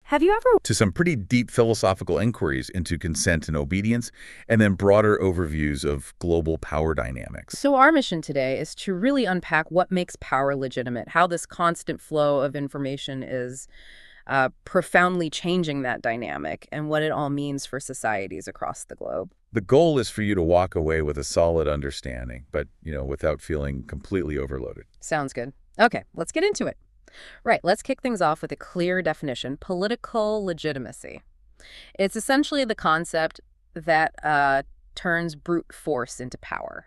Have you ever... To some pretty deep philosophical inquiries into consent and obedience, and then broader overviews of global power dynamics. So our mission today is to really unpack what makes power legitimate, how this constant flow of information is profoundly changing that dynamic, and what it all means for societies across the globe. The goal is for you to walk away with a solid understanding, but, without feeling completely overloaded. Sounds good. Okay, let's get into it. Right, let's kick things off with a clear definition: political legitimacy. It's essentially the concept that turns brute force into power.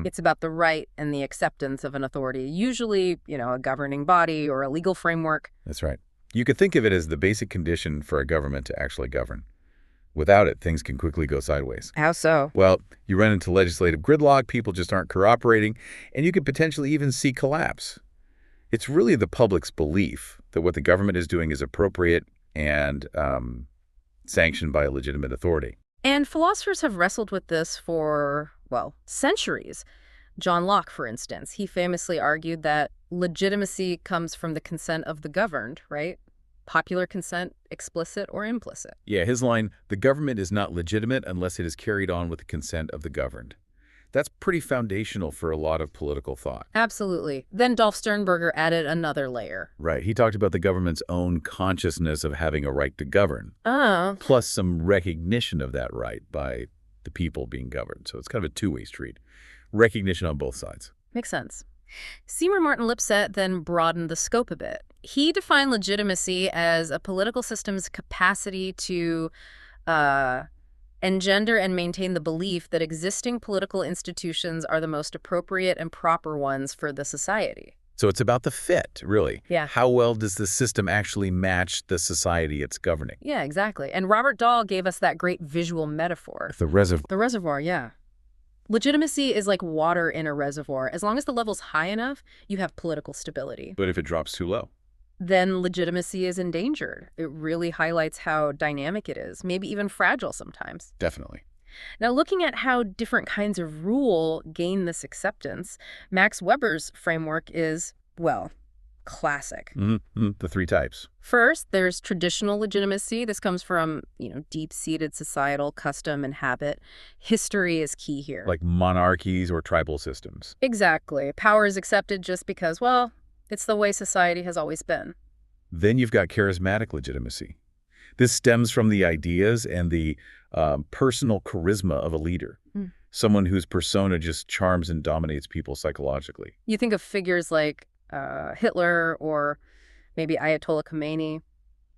It's about the right and the acceptance of an authority, usually, a governing body or a legal framework. That's right. You could think of it as the basic condition for a government to actually govern. Without it, things can quickly go sideways. How so? Well, you run into legislative gridlock, people just aren't cooperating, and you could potentially even see collapse. It's really the public's belief that what the government is doing is appropriate and sanctioned by a legitimate authority. And philosophers have wrestled with this for, centuries. John Locke, for instance, he famously argued that legitimacy comes from the consent of the governed, right? Popular consent, explicit or implicit. Yeah, his line, "The government is not legitimate unless it is carried on with the consent of the governed." That's pretty foundational for a lot of political thought. Absolutely. Then Dolph Sternberger added another layer. Right. He talked about the government's own consciousness of having a right to govern, plus some recognition of that right by the people being governed. So it's kind of a two-way street. Recognition on both sides. Makes sense. Seymour Martin Lipset then broadened the scope a bit. He defined legitimacy as a political system's capacity to engender and maintain the belief that existing political institutions are the most appropriate and proper ones for the society. So it's about the fit, really. Yeah. How well does the system actually match the society it's governing? Yeah, exactly. And Robert Dahl gave us that great visual metaphor. The reservoir. The reservoir, yeah. Legitimacy is like water in a reservoir. As long as the level's high enough, you have political stability. But if it drops too low? Then legitimacy is endangered. It really highlights how dynamic it is, maybe even fragile sometimes. Definitely. Now, looking at how different kinds of rule gain this acceptance, Max Weber's framework is, classic. The three types. First, there's traditional legitimacy. This comes from, deep-seated societal custom and habit. History is key here. Like monarchies or tribal systems. Exactly. Power is accepted just because, it's the way society has always been. Then you've got charismatic legitimacy. This stems from the ideas and the personal charisma of a leader, someone whose persona just charms and dominates people psychologically. You think of figures like Hitler or maybe Ayatollah Khomeini.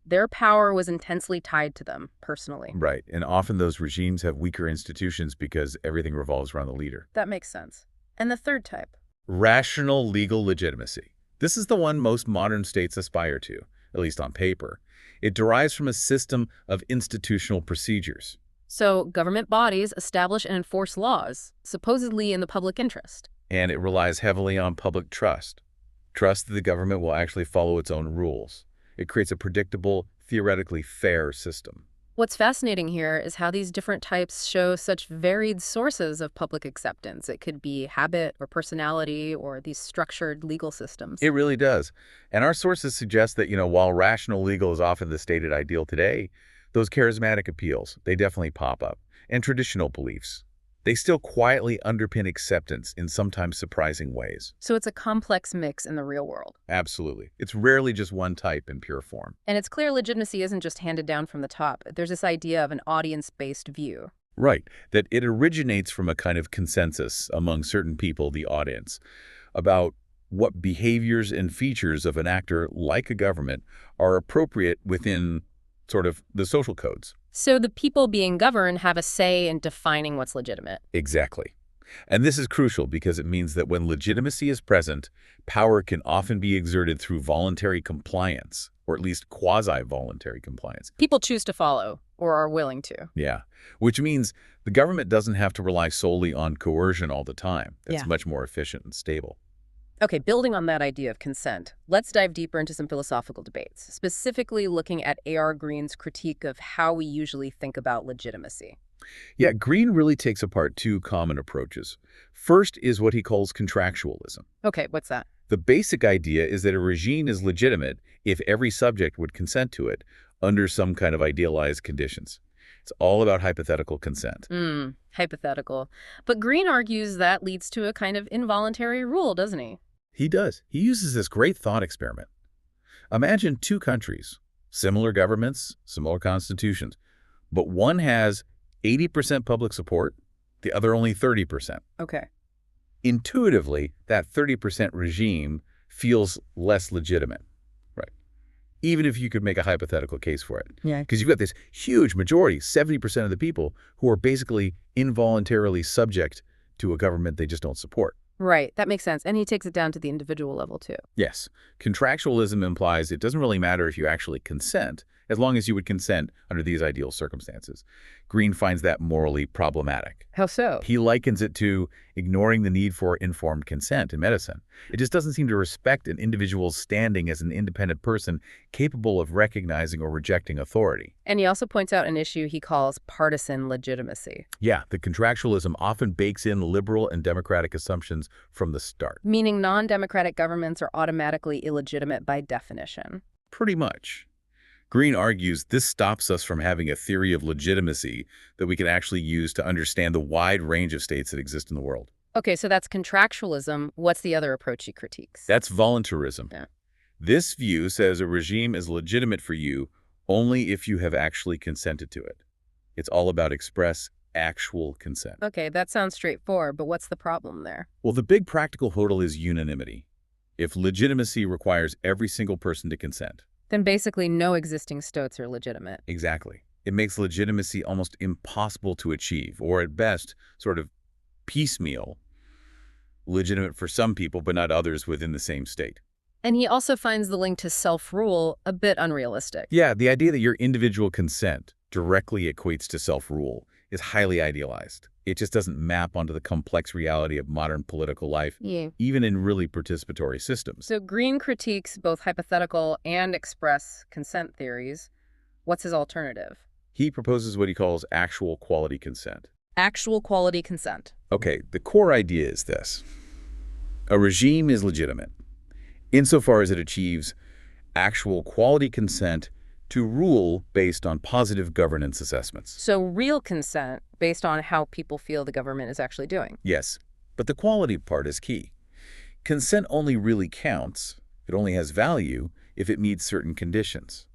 Their power was intensely tied to them personally. Right, and often those regimes have weaker institutions because everything revolves around the leader. That makes sense. And the third type? Rational legal legitimacy. This is the one most modern states aspire to, at least on paper. It derives from a system of institutional procedures. So government bodies establish and enforce laws, supposedly in the public interest. And it relies heavily on public trust. Trust that the government will actually follow its own rules. It creates a predictable, theoretically fair system. What's fascinating here is how these different types show such varied sources of public acceptance. It could be habit or personality or these structured legal systems. It really does. And our sources suggest that, while rational legal is often the stated ideal today, those charismatic appeals, they definitely pop up. And traditional beliefs, they still quietly underpin acceptance in sometimes surprising ways. So it's a complex mix in the real world. Absolutely. It's rarely just one type in pure form. And it's clear legitimacy isn't just handed down from the top. There's this idea of an audience-based view. Right. That it originates from a kind of consensus among certain people, the audience, about what behaviors and features of an actor like a government are appropriate within sort of the social codes. So the people being governed have a say in defining what's legitimate. Exactly. And this is crucial because it means that when legitimacy is present, power can often be exerted through voluntary compliance, or at least quasi-voluntary compliance. People choose to follow, or are willing to. Yeah, which means the government doesn't have to rely solely on coercion all the time. That's much more efficient and stable. Okay, building on that idea of consent, let's dive deeper into some philosophical debates, specifically looking at A.R. Green's critique of how we usually think about legitimacy. Yeah, Green really takes apart two common approaches. First is what he calls contractualism. Okay, what's that? The basic idea is that a regime is legitimate if every subject would consent to it, under some kind of idealized conditions. It's all about hypothetical consent. Hypothetical. But Green argues that leads to a kind of involuntary rule, doesn't he? He does. He uses this great thought experiment. Imagine two countries, similar governments, similar constitutions, but one has 80% public support, the other only 30%. Okay. Intuitively, that 30% regime feels less legitimate, right? Even if you could make a hypothetical case for it. Yeah. Because you've got this huge majority, 70% of the people, who are basically involuntarily subject to a government they just don't support. Right. That makes sense. And he takes it down to the individual level, too. Yes. Contractualism implies it doesn't really matter if you actually consent, as long as you would consent under these ideal circumstances. Green finds that morally problematic. How so? He likens it to ignoring the need for informed consent in medicine. It just doesn't seem to respect an individual's standing as an independent person capable of recognizing or rejecting authority. And he also points out an issue he calls partisan legitimacy. Yeah, the contractualism often bakes in liberal and democratic assumptions from the start. Meaning non-democratic governments are automatically illegitimate by definition. Pretty much. Green argues this stops us from having a theory of legitimacy that we can actually use to understand the wide range of states that exist in the world. Okay, so that's contractualism. What's the other approach he critiques? That's voluntarism. Yeah. This view says a regime is legitimate for you only if you have actually consented to it. It's all about express, actual consent. Okay, that sounds straightforward, but what's the problem there? Well, the big practical hurdle is unanimity. If legitimacy requires every single person to consent. Then basically no existing stotes are legitimate. Exactly. It makes legitimacy almost impossible to achieve, or at best, sort of piecemeal, legitimate for some people but not others within the same state. And he also finds the link to self-rule a bit unrealistic. Yeah, the idea that your individual consent directly equates to self-rule is highly idealized. It just doesn't map onto the complex reality of modern political life, Yeah. even in really participatory systems. So Green critiques both hypothetical and express consent theories. What's his alternative? He proposes what he calls actual quality consent. Actual quality consent. Okay, the core idea is this. A regime is legitimate insofar as it achieves actual quality consent to rule based on positive governance assessments. So real consent based on how people feel the government is actually doing. Yes, but the quality part is key. Consent only really counts, it only has value, if it meets certain conditions.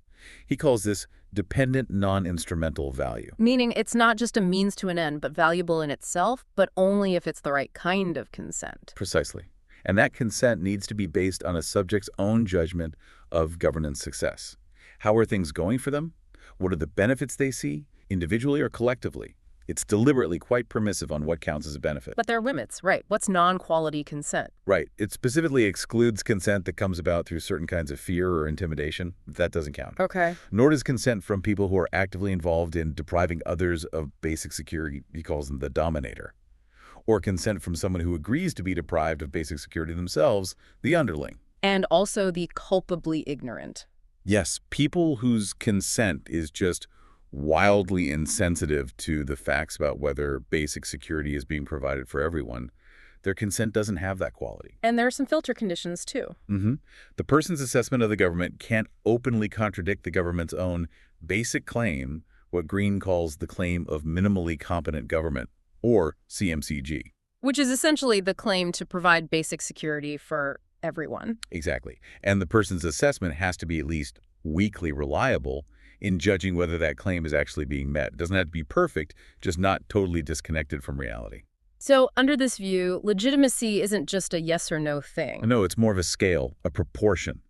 He calls this dependent non-instrumental value. Meaning it's not just a means to an end, but valuable in itself, but only if it's the right kind of consent. Precisely. And that consent needs to be based on a subject's own judgment of governance success. How are things going for them? What are the benefits they see, individually or collectively? It's deliberately quite permissive on what counts as a benefit. But there are limits, right? What's non-quality consent? Right. It specifically excludes consent that comes about through certain kinds of fear or intimidation. That doesn't count. Okay. Nor does consent from people who are actively involved in depriving others of basic security. He calls them the dominator. Or consent from someone who agrees to be deprived of basic security themselves, the underling. And also the culpably ignorant. Yes, people whose consent is just wildly insensitive to the facts about whether basic security is being provided for everyone, their consent doesn't have that quality. And there are some filter conditions, too. The person's assessment of the government can't openly contradict the government's own basic claim, what Green calls the claim of minimally competent government, or CMCG. Which is essentially the claim to provide basic security for everyone. Exactly. And the person's assessment has to be at least weakly reliable in judging whether that claim is actually being met. It doesn't have to be perfect, just not totally disconnected from reality. So under this view, legitimacy isn't just a yes or no thing. No, it's more of a scale, a proportion.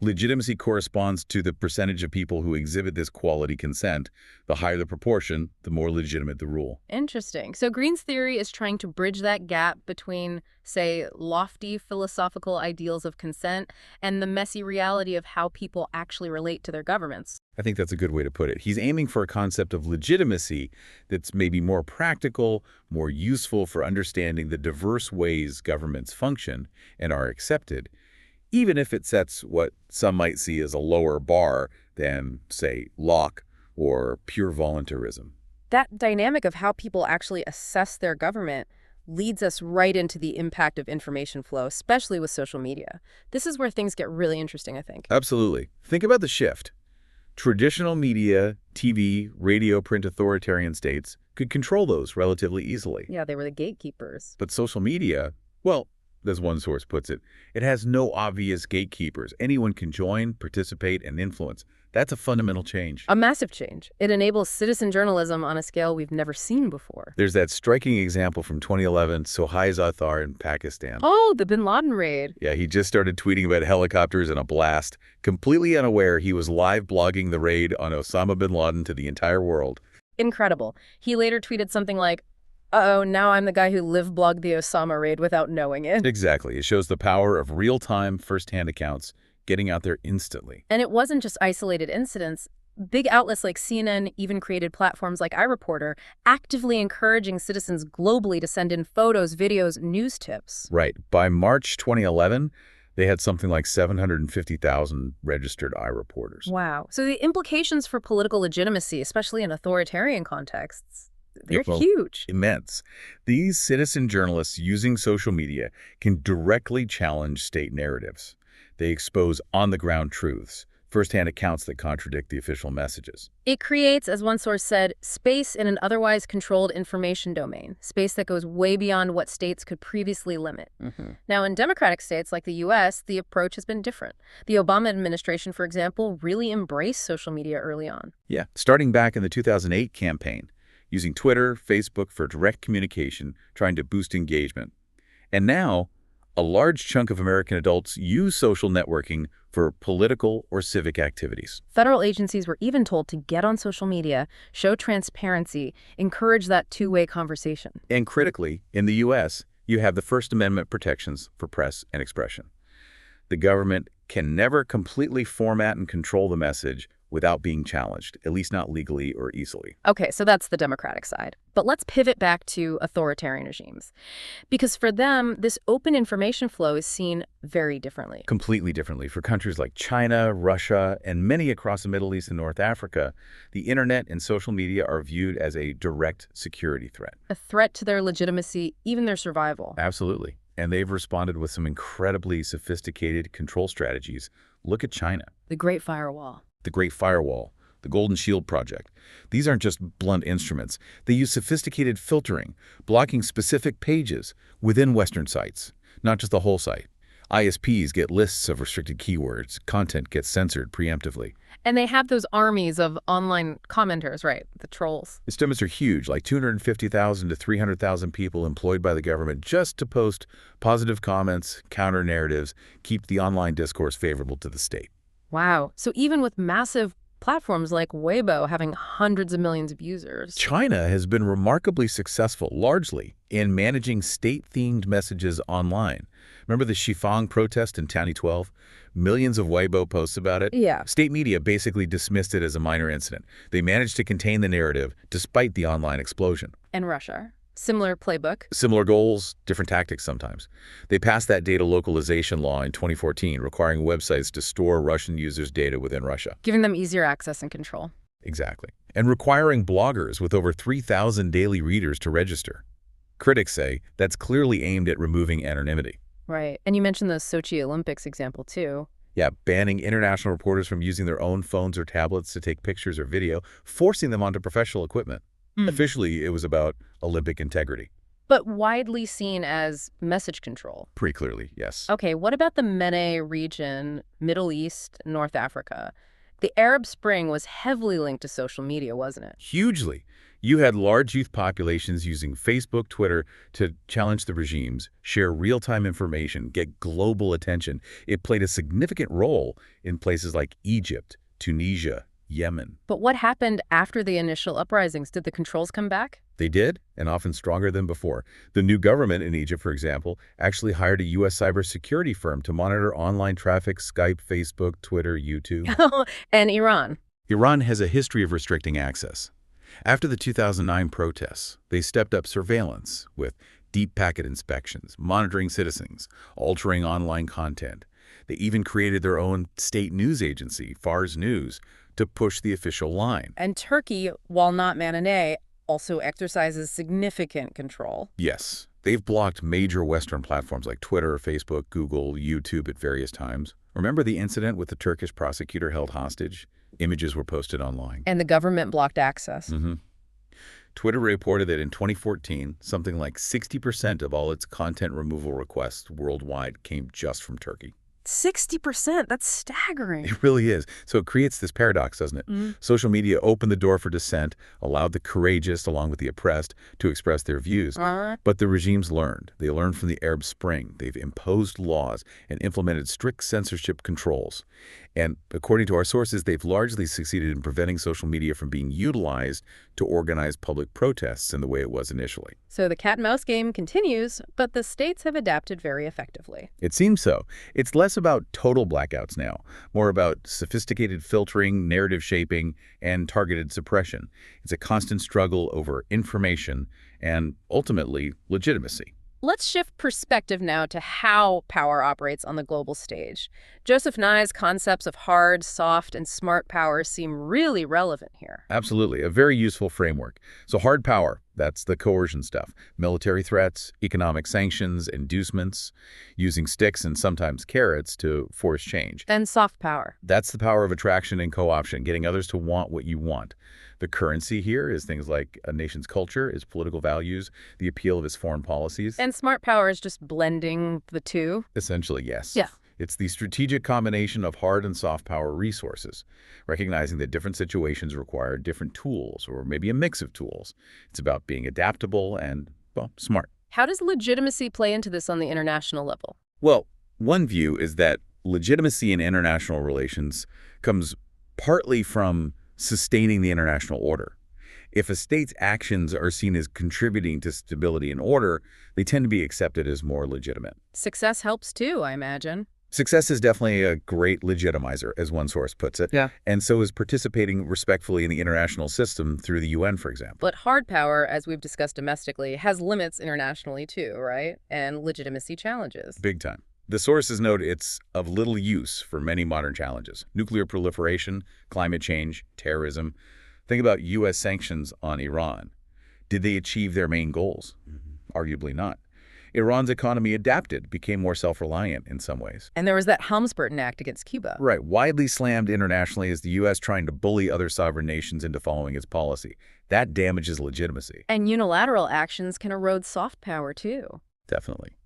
Legitimacy corresponds to the percentage of people who exhibit this quality consent. The higher the proportion, the more legitimate the rule. Interesting. So Green's theory is trying to bridge that gap between, say, lofty philosophical ideals of consent and the messy reality of how people actually relate to their governments. I think that's a good way to put it. He's aiming for a concept of legitimacy that's maybe more practical, more useful for understanding the diverse ways governments function and are accepted, even if it sets what some might see as a lower bar than, say, Locke or pure voluntarism. That dynamic of how people actually assess their government leads us right into the impact of information flow, especially with social media. This is where things get really interesting, I think. Absolutely. Think about the shift. Traditional media, TV, radio, print authoritarian states could control those relatively easily. Yeah, they were the gatekeepers. But social media, well, as one source puts it, it has no obvious gatekeepers. Anyone can join, participate, and influence. That's a fundamental change. A massive change. It enables citizen journalism on a scale we've never seen before. There's that striking example from 2011, Sohail Azhar in Pakistan. Oh, the bin Laden raid. Yeah, he just started tweeting about helicopters and a blast, completely unaware he was live blogging the raid on Osama bin Laden to the entire world. Incredible. He later tweeted something like, uh-oh, now I'm the guy who live-blogged the Osama raid without knowing it. Exactly. It shows the power of real-time, first-hand accounts getting out there instantly. And it wasn't just isolated incidents. Big outlets like CNN even created platforms like iReporter, actively encouraging citizens globally to send in photos, videos, news tips. Right. By March 2011, they had something like 750,000 registered iReporters. Wow. So the implications for political legitimacy, especially in authoritarian contexts, they're Well, huge. Immense. These citizen journalists using social media can directly challenge state narratives. They expose on-the-ground truths, first-hand accounts that contradict the official messages. It creates, as one source said, space in an otherwise controlled information domain, space that goes way beyond what states could previously limit. Now, in democratic states like the U.S., the approach has been different. The Obama administration, for example, really embraced social media early on. Yeah, starting back in the 2008 campaign, using Twitter, Facebook for direct communication, trying to boost engagement. And now, a large chunk of American adults use social networking for political or civic activities. Federal agencies were even told to get on social media, show transparency, encourage that two-way conversation. And critically, in the U.S., you have the First Amendment protections for press and expression. The government can never completely format and control the message without being challenged, at least not legally or easily. Okay, so that's the democratic side. But let's pivot back to authoritarian regimes. Because for them, this open information flow is seen very differently. Completely differently. For countries like China, Russia, and many across the Middle East and North Africa, the internet and social media are viewed as a direct security threat. A threat to their legitimacy, even their survival. Absolutely. And they've responded with some incredibly sophisticated control strategies. Look at China. The Great Firewall. The Great Firewall, the Golden Shield Project. These aren't just blunt instruments. They use sophisticated filtering, blocking specific pages within Western sites, not just the whole site. ISPs get lists of restricted keywords. Content gets censored preemptively. And they have those armies of online commenters, right? The trolls. Estimates are huge, like 250,000 to 300,000 people employed by the government just to post positive comments, counter narratives, keep the online discourse favorable to the state. Wow. So even with massive platforms like Weibo having hundreds of millions of users. China has been remarkably successful, largely, in managing state-themed messages online. Remember the Xifang protest in 2012? Millions of Weibo posts about it? Yeah. State media basically dismissed it as a minor incident. They managed to contain the narrative despite the online explosion. And Russia. Similar playbook. Similar goals, different tactics sometimes. They passed that data localization law in 2014, requiring websites to store Russian users' data within Russia. Giving them easier access and control. Exactly. And requiring bloggers with over 3,000 daily readers to register. Critics say that's clearly aimed at removing anonymity. Right. And you mentioned the Sochi Olympics example, too. Yeah, banning international reporters from using their own phones or tablets to take pictures or video, forcing them onto professional equipment. Officially, it was about Olympic integrity. But widely seen as message control. Pretty clearly, yes. Okay, what about the MENA region, Middle East, North Africa? The Arab Spring was heavily linked to social media, wasn't it? Hugely. You had large youth populations using Facebook, Twitter to challenge the regimes, share real-time information, get global attention. It played a significant role in places like Egypt, Tunisia, Yemen. But what happened after the initial uprisings? Did the controls come back? They did, and often stronger than before. The new government in Egypt, for example, actually hired a U.S. cybersecurity firm to monitor online traffic, Skype, Facebook, Twitter, YouTube. And Iran. Iran has a history of restricting access. After the 2009 protests, they stepped up surveillance with deep packet inspections, monitoring citizens, altering online content. They even created their own state news agency, Fars News, to push the official line. And Turkey, while not Manane, also exercises significant control. Yes, they've blocked major Western platforms like Twitter, Facebook, Google, YouTube at various times. Remember the incident with the Turkish prosecutor held hostage? Images were posted online. And the government blocked access. hmm Twitter reported that in 2014, something like 60% of all its content removal requests worldwide came just from Turkey. 60%? That's staggering. It really is. So it creates this paradox, doesn't it? Social media opened the door for dissent, allowed the courageous, along with the oppressed, to express their views. But the regimes learned. They learned from the Arab Spring. They've imposed laws and implemented strict censorship controls. And according to our sources, they've largely succeeded in preventing social media from being utilized to organize public protests in the way it was initially. So the cat-and-mouse game continues, but the states have adapted very effectively. It seems so. It's less about total blackouts now, more about sophisticated filtering, narrative shaping, and targeted suppression. It's a constant struggle over information and, ultimately, legitimacy. Let's shift perspective now to how power operates on the global stage. Joseph Nye's concepts of hard, soft, and smart power seem really relevant here. Absolutely. A very useful framework. So hard power, that's the coercion stuff. Military threats, economic sanctions, inducements, using sticks and sometimes carrots to force change. And soft power. That's the power of attraction and co-option, getting others to want what you want. The currency here is things like a nation's culture, its political values, the appeal of its foreign policies. And smart power is just blending the two? Essentially, yes. Yeah. It's the strategic combination of hard and soft power resources, recognizing that different situations require different tools, or maybe a mix of tools. It's about being adaptable and, well, smart. How does legitimacy play into this on the international level? Well, one view is that legitimacy in international relations comes partly from sustaining the international order. If a state's actions are seen as contributing to stability and order, they tend to be accepted as more legitimate. Success helps too, I imagine. Success is definitely a great legitimizer, as one source puts it. Yeah. And so is participating respectfully in the international system through the UN, for example. But hard power, as we've discussed domestically, has limits internationally too, right? And legitimacy challenges. Big time. The sources note it's of little use for many modern challenges. Nuclear proliferation, climate change, terrorism. Think about U.S. sanctions on Iran. Did they achieve their main goals? Arguably not. Iran's economy adapted, became more self-reliant in some ways. And there was that Helms-Burton Act against Cuba. Right. Widely slammed internationally as the U.S. trying to bully other sovereign nations into following its policy. That damages legitimacy. And unilateral actions can erode soft power too. Definitely.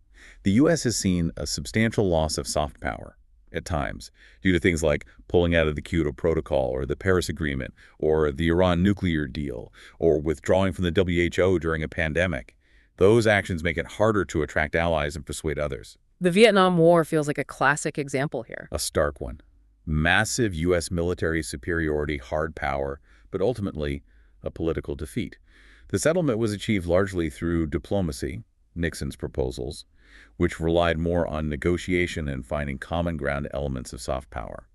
The U.S. has seen a substantial loss of soft power at times due to things like pulling out of the Kyoto Protocol or the Paris Agreement or the Iran nuclear deal or withdrawing from the WHO during a pandemic. Those actions make it harder to attract allies and persuade others. The Vietnam War feels like a classic example here. A stark one. Massive U.S. military superiority, hard power, but ultimately a political defeat. The settlement was achieved largely through diplomacy, Nixon's proposals, which relied more on negotiation and finding common ground elements of soft power.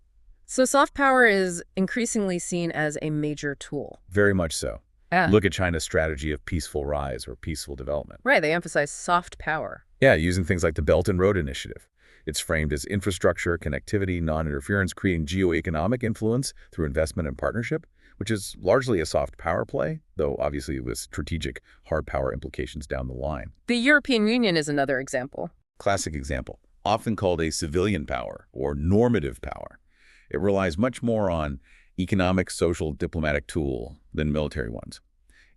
So soft power is increasingly seen as a major tool. Very much so. Yeah. Look at China's strategy of peaceful rise or peaceful development. Right, they emphasize soft power. Yeah, using things like the Belt and Road Initiative. It's framed as infrastructure, connectivity, non-interference, creating geoeconomic influence through investment and partnership, which is largely a soft power play, though obviously with strategic hard power implications down the line. The European Union is another example. Classic example, often called a civilian power or normative power. It relies much more on economic, social, diplomatic tool than military ones.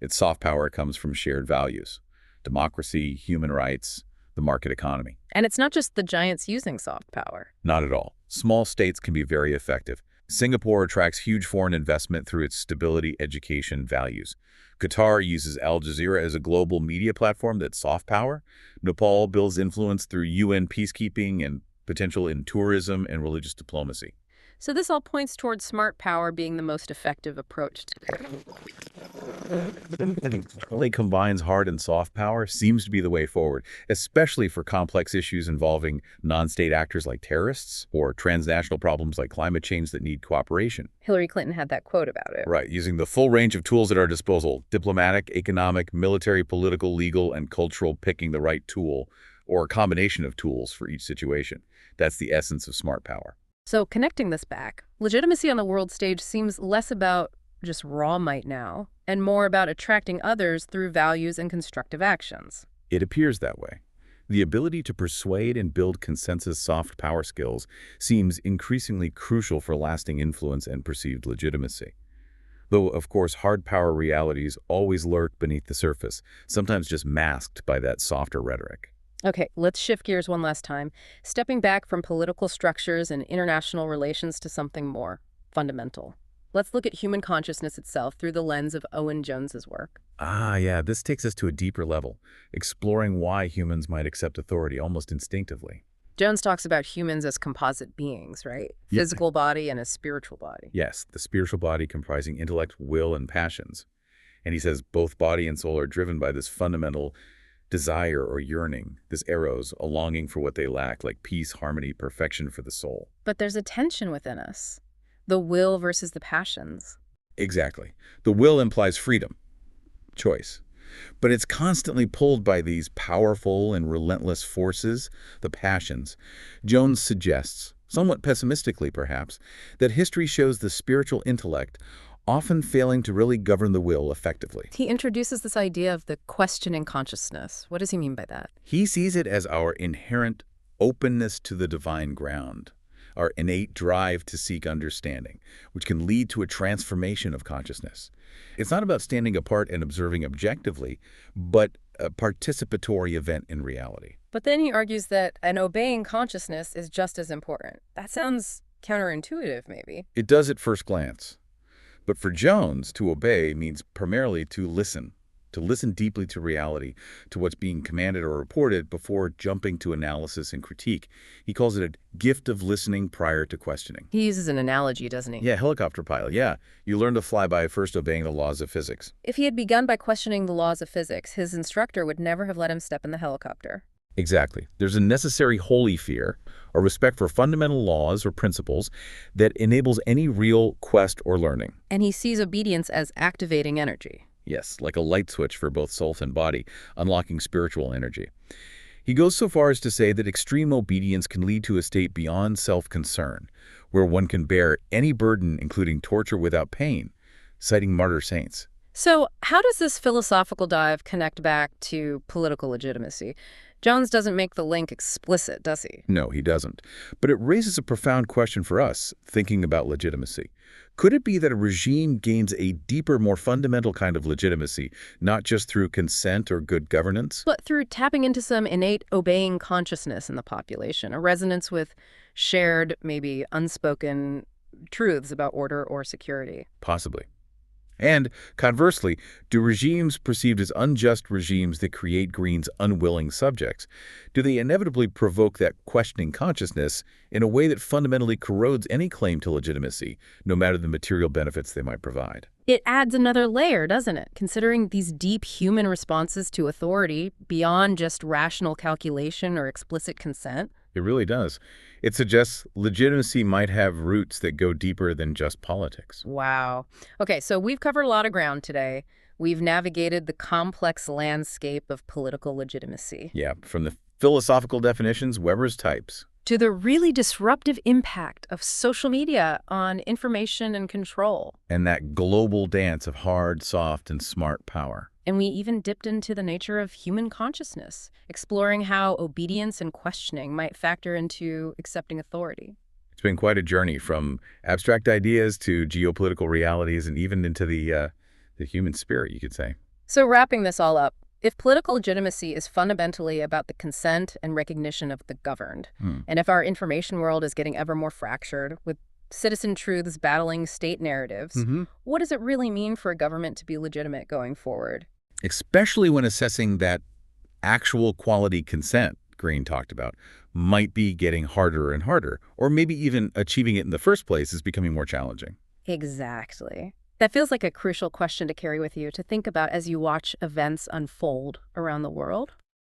Its soft power comes from shared values, democracy, human rights, the market economy. And it's not just the giants using soft power. Not at all. Small states can be very effective. Singapore attracts huge foreign investment through its stability, education, values. Qatar uses Al Jazeera as a global media platform that's soft power. Nepal builds influence through UN peacekeeping and potential in tourism and religious diplomacy. So this all points towards smart power being the most effective approach to Really combines hard and soft power seems to be the way forward, especially for complex issues involving non-state actors like terrorists or transnational problems like climate change that need cooperation. Hillary Clinton had that quote about it. Right, using the full range of tools at our disposal, diplomatic, economic, military, political, legal, and cultural, picking the right tool or a combination of tools for each situation. That's the essence of smart power. So connecting this back, legitimacy on the world stage seems less about just raw might now, and more about attracting others through values and constructive actions. It appears that way. The ability to persuade and build consensus soft power skills seems increasingly crucial for lasting influence and perceived legitimacy. Though, of course, hard power realities always lurk beneath the surface, sometimes just masked by that softer rhetoric. Okay, let's shift gears one last time, stepping back from political structures and international relations to something more fundamental. Let's look at human consciousness itself through the lens of Owen Jones's work. Ah, yeah, this takes us to a deeper level, exploring why humans might accept authority almost instinctively. Jones talks about humans as composite beings, right? Yeah. Physical body and a spiritual body. Yes, the spiritual body comprising intellect, will, and passions. And he says both body and soul are driven by this fundamental desire or yearning, this eros, a longing for what they lack, like peace, harmony, perfection for the soul. But there's a tension within us, the will versus the passions. Exactly. The will implies freedom, choice. But it's constantly pulled by these powerful and relentless forces, the passions. Jones suggests, somewhat pessimistically perhaps, that history shows the spiritual intellect often failing to really govern the will effectively. He introduces this idea of the questioning consciousness. What does he mean by that? He sees it as our inherent openness to the divine ground, our innate drive to seek understanding, which can lead to a transformation of consciousness. It's not about standing apart and observing objectively, but a participatory event in reality. But then he argues that an obeying consciousness is just as important. That sounds counterintuitive, maybe. It does at first glance. But for Jones, to obey means primarily to listen deeply to reality, to what's being commanded or reported before jumping to analysis and critique. He calls it a gift of listening prior to questioning. He uses an analogy, doesn't he? Yeah, helicopter pilot, yeah. You learn to fly by first obeying the laws of physics. If he had begun by questioning the laws of physics, his instructor would never have let him step in the helicopter. Exactly. There's a necessary holy fear, or respect for fundamental laws or principles that enables any real quest or learning. And he sees obedience as activating energy. Yes, like a light switch for both soul and body, unlocking spiritual energy. He goes so far as to say that extreme obedience can lead to a state beyond self-concern, where one can bear any burden, including torture, without pain, citing martyr saints. So how does this philosophical dive connect back to political legitimacy? Jones doesn't make the link explicit, does he? No, he doesn't. But it raises a profound question for us, thinking about legitimacy. Could it be that a regime gains a deeper, more fundamental kind of legitimacy, not just through consent or good governance? But through tapping into some innate obeying consciousness in the population, a resonance with shared, maybe unspoken truths about order or security. Possibly. And conversely, do regimes perceived as unjust regimes that create Green's unwilling subjects, do they inevitably provoke that questioning consciousness in a way that fundamentally corrodes any claim to legitimacy, no matter the material benefits they might provide? It adds another layer, doesn't it? Considering these deep human responses to authority beyond just rational calculation or explicit consent. It really does. It suggests legitimacy might have roots that go deeper than just politics. Wow. Okay, so we've covered a lot of ground today. We've navigated the complex landscape of political legitimacy. Yeah, from the philosophical definitions, Weber's types, to the really disruptive impact of social media on information and control. and that global dance of hard, soft, and smart power. And we even dipped into the nature of human consciousness, exploring how obedience and questioning might factor into accepting authority. It's been quite a journey from abstract ideas to geopolitical realities and even into the human spirit, you could say. So wrapping this all up, if political legitimacy is fundamentally about the consent and recognition of the governed, and if our information world is getting ever more fractured, with citizen truths battling state narratives, what does it really mean for a government to be legitimate going forward? Especially when assessing that actual quality consent Green talked about might be getting harder and harder, or maybe even achieving it in the first place is becoming more challenging. Exactly. That feels like a crucial question to carry with you, to think about as you watch events unfold around the world.